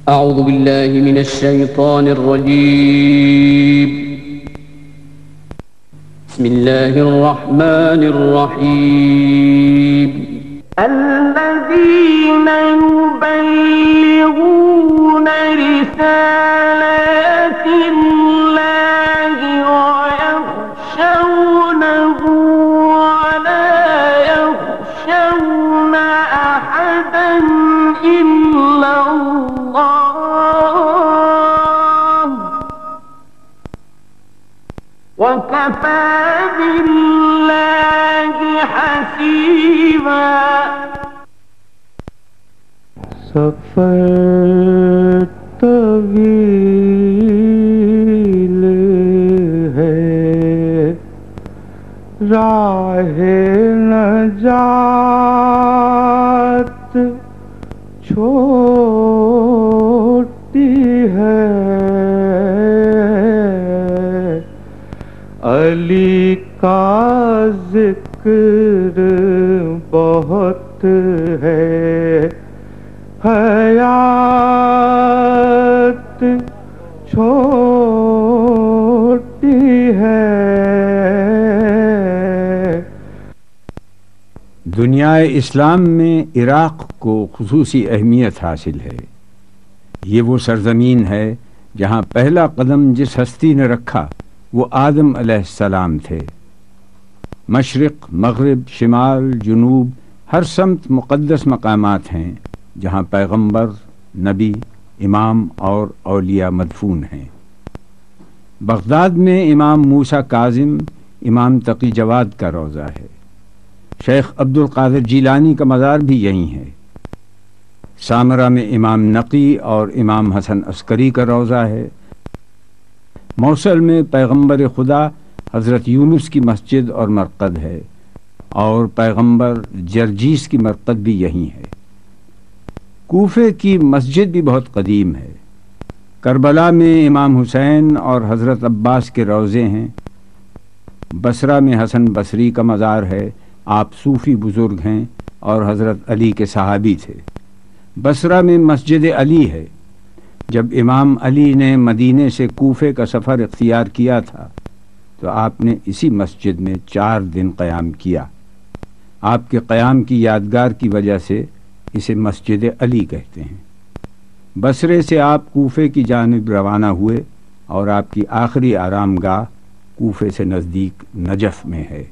أعوذ بالله من الشيطان الرجيم. بسم الله الرحمن الرحيم. الذين يبلغون رسالات الله ويخشونه ولا يخشون أحدا إلا الله وكفى بالله حسيبا. سفر طویل ہے راہ نجات چھوٹی ہے علی کا ذکر بہت ہے حیات چھوٹی ہے. دنیا اسلام میں عراق کو خصوصی اہمیت حاصل ہے. یہ وہ سرزمین ہے جہاں پہلا قدم جس ہستی نے رکھا وہ آدم علیہ السلام تھے. مشرق، مغرب، شمال، جنوب ہر سمت مقدس مقامات ہیں جہاں پیغمبر، نبی، امام اور اولیاء مدفون ہیں. بغداد میں امام موسیٰ کاظم، امام تقی جواد کا روضہ ہے. شیخ عبد القادر جیلانی کا مزار بھی یہیں ہے. سامرہ میں امام نقی اور امام حسن عسکری کا روضہ ہے. موصل میں پیغمبر خدا حضرت یونس کی مسجد اور مرقد ہے اور پیغمبر جرجیس کی مرقد بھی یہیں ہے. کوفے کی مسجد بھی بہت قدیم ہے. کربلا میں امام حسین اور حضرت عباس کے روضے ہیں. بصرہ میں حسن بصری کا مزار ہے. آپ صوفی بزرگ ہیں اور حضرت علی کے صحابی تھے. بصرہ میں مسجد علی ہے. جب امام علی نے مدینے سے کوفے کا سفر اختیار کیا تھا تو آپ نے اسی مسجد میں 4 دن قیام کیا. آپ کے قیام کی یادگار کی وجہ سے اسے مسجد علی کہتے ہیں. بصرے سے آپ کوفے کی جانب روانہ ہوئے اور آپ کی آخری آرام گاہ کوفے سے نزدیک نجف میں ہے.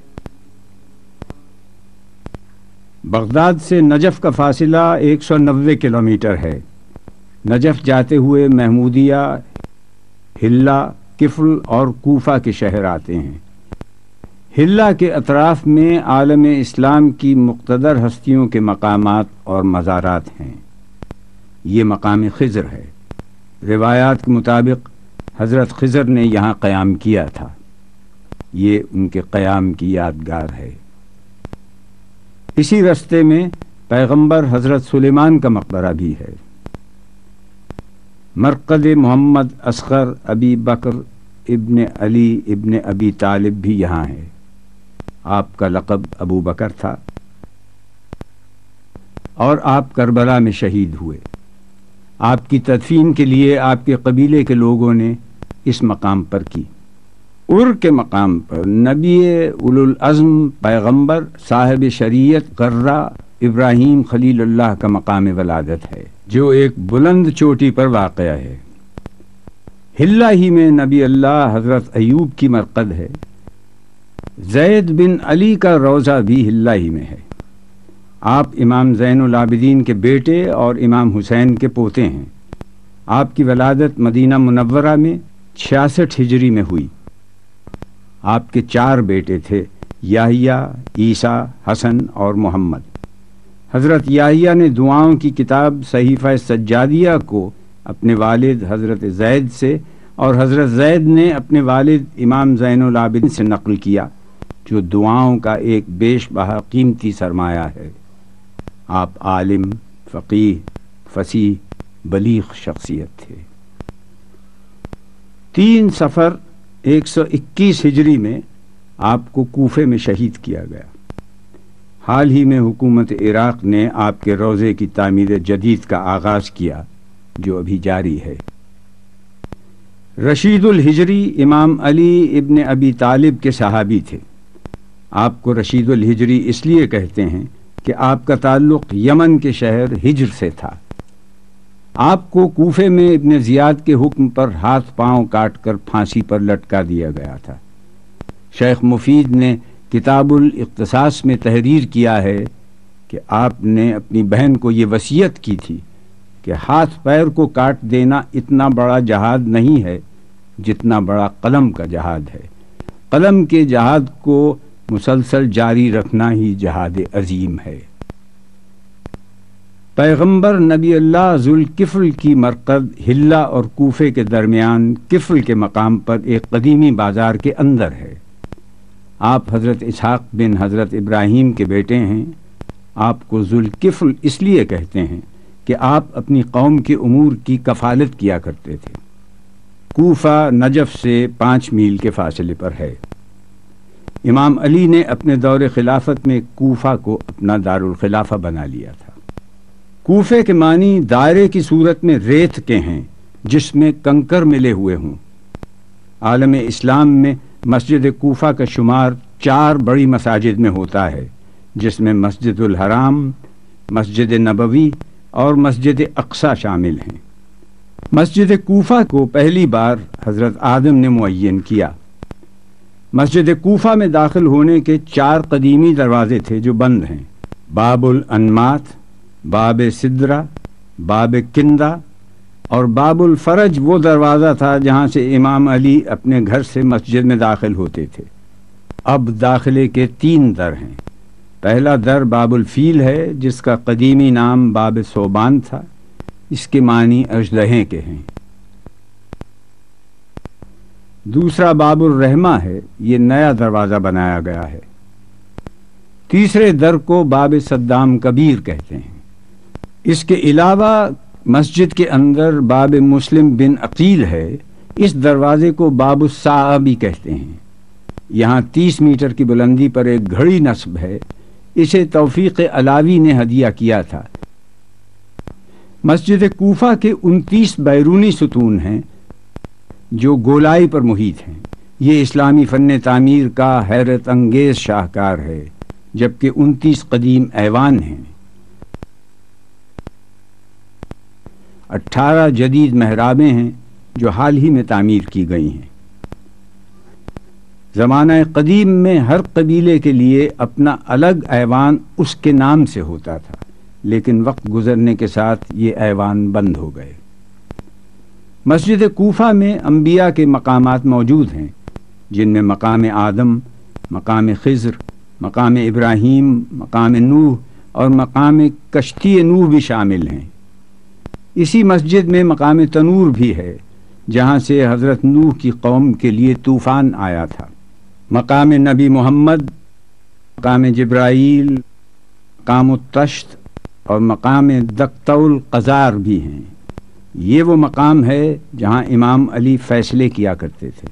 بغداد سے نجف کا فاصلہ 190 کلومیٹر ہے. نجف جاتے ہوئے محمودیہ، حلہ، کفل اور کوفہ کے شہر آتے ہیں. حلہ کے اطراف میں عالم اسلام کی مقتدر ہستیوں کے مقامات اور مزارات ہیں. یہ مقام خضر ہے. روایات کے مطابق حضرت خضر نے یہاں قیام کیا تھا. یہ ان کے قیام کی یادگار ہے. اسی رستے میں پیغمبر حضرت سلیمان کا مقبرہ بھی ہے. مرقد محمد اصغر ابی بکر ابن علی ابن ابی طالب بھی یہاں ہے. آپ کا لقب ابو بکر تھا اور آپ کربلا میں شہید ہوئے. آپ کی تدفین کے لیے آپ کے قبیلے کے لوگوں نے اس مقام پر کی. کے مقام پر نبی اولو العزم پیغمبر صاحب شریعت قرہ ابراہیم خلیل اللہ کا مقام ولادت ہے جو ایک بلند چوٹی پر واقع ہے. حلہ ہی میں نبی اللہ حضرت ایوب کی مرقد ہے. زید بن علی کا روضہ بھی حلہ ہی میں ہے. آپ امام زین العابدین کے بیٹے اور امام حسین کے پوتے ہیں. آپ کی ولادت مدینہ منورہ میں 66 ہجری میں ہوئی. آپ کے 4 بیٹے تھے، یحییٰ، عیسیٰ، حسن اور محمد. حضرت یحییٰ نے دعاؤں کی کتاب صحیفہ سجادیہ کو اپنے والد حضرت زید سے اور حضرت زید نے اپنے والد امام زین العابدین سے نقل کیا جو دعاؤں کا ایک بیش بہا قیمتی سرمایہ ہے. آپ عالم، فقیہ، فصیح، بلیغ شخصیت تھے. 3 صفر 121 ہجری میں آپ کو کوفے میں شہید کیا گیا. حال ہی میں حکومت عراق نے آپ کے روضے کی تعمیر جدید کا آغاز کیا جو ابھی جاری ہے۔ رشید الہجری امام علی ابن ابی طالب کے صحابی تھے۔ آپ کو رشید الہجری اس لیے کہتے ہیں کہ آپ کا تعلق یمن کے شہر ہجر سے تھا۔ آپ کو کوفے میں ابن زیاد کے حکم پر ہاتھ پاؤں کاٹ کر پھانسی پر لٹکا دیا گیا تھا۔ شیخ مفید نے کتاب الاختصاص میں تحریر کیا ہے کہ آپ نے اپنی بہن کو یہ وصیت کی تھی کہ ہاتھ پیر کو کاٹ دینا اتنا بڑا جہاد نہیں ہے جتنا بڑا قلم کا جہاد ہے۔ قلم کے جہاد کو مسلسل جاری رکھنا ہی جہاد عظیم ہے۔ پیغمبر نبی اللہ ذوالکفل کی مرقد حلہ اور کوفے کے درمیان کفل کے مقام پر ایک قدیمی بازار کے اندر ہے۔ آپ حضرت اسحاق بن حضرت ابراہیم کے بیٹے ہیں۔ آپ کو ذوالکفل اس لیے کہتے ہیں کہ آپ اپنی قوم کے امور کی کفالت کیا کرتے تھے۔ کوفہ نجف سے 5 میل کے فاصلے پر ہے۔ امام علی نے اپنے دور خلافت میں کوفہ کو اپنا دارالخلافہ بنا لیا تھا۔ کوفے کے معنی دائرے کی صورت میں ریت کے ہیں جس میں کنکر ملے ہوئے ہوں۔ عالم اسلام میں مسجد کوفہ کا شمار 4 بڑی مساجد میں ہوتا ہے، جس میں مسجد الحرام، مسجد نبوی اور مسجد اقصی شامل ہیں۔ مسجد کوفہ کو پہلی بار حضرت آدم نے معین کیا۔ مسجد کوفہ میں داخل ہونے کے 4 قدیمی دروازے تھے جو بند ہیں: باب الانمات، باب سدرہ، باب کندہ اور باب الفرج وہ دروازہ تھا جہاں سے امام علی اپنے گھر سے مسجد میں داخل ہوتے تھے۔ اب داخلے کے 3 در ہیں۔ پہلا در باب الفیل ہے جس کا قدیمی نام باب صوبان تھا۔ اس کے معنی اژدہیں کے ہیں۔ دوسرا باب الرحمہ ہے، یہ نیا دروازہ بنایا گیا ہے۔ تیسرے در کو باب صدام کبیر کہتے ہیں۔ اس کے علاوہ مسجد کے اندر باب مسلم بن عقیل ہے۔ اس دروازے کو باب الساعہ بھی کہتے ہیں۔ یہاں 30 میٹر کی بلندی پر ایک گھڑی نصب ہے۔ اسے توفیق علاوی نے ہدیہ کیا تھا۔ مسجد کوفہ کے 29 بیرونی ستون ہیں جو گولائی پر محیط ہیں۔ یہ اسلامی فن تعمیر کا حیرت انگیز شاہکار ہے، جبکہ 29 قدیم ایوان ہیں۔ 18 جدید محرابیں ہیں جو حال ہی میں تعمیر کی گئی ہیں۔ زمانہ قدیم میں ہر قبیلے کے لیے اپنا الگ ایوان اس کے نام سے ہوتا تھا، لیکن وقت گزرنے کے ساتھ یہ ایوان بند ہو گئے۔ مسجد کوفہ میں انبیاء کے مقامات موجود ہیں، جن میں مقام آدم، مقام خضر، مقام ابراہیم، مقام نوح اور مقام کشتی نوح بھی شامل ہیں۔ اسی مسجد میں مقام تنور بھی ہے، جہاں سے حضرت نوح کی قوم کے لیے طوفان آیا تھا۔ مقام نبی محمد، مقام جبرائیل، مقام التشت اور مقام دکتول قزار بھی ہیں۔ یہ وہ مقام ہے جہاں امام علی فیصلے کیا کرتے تھے۔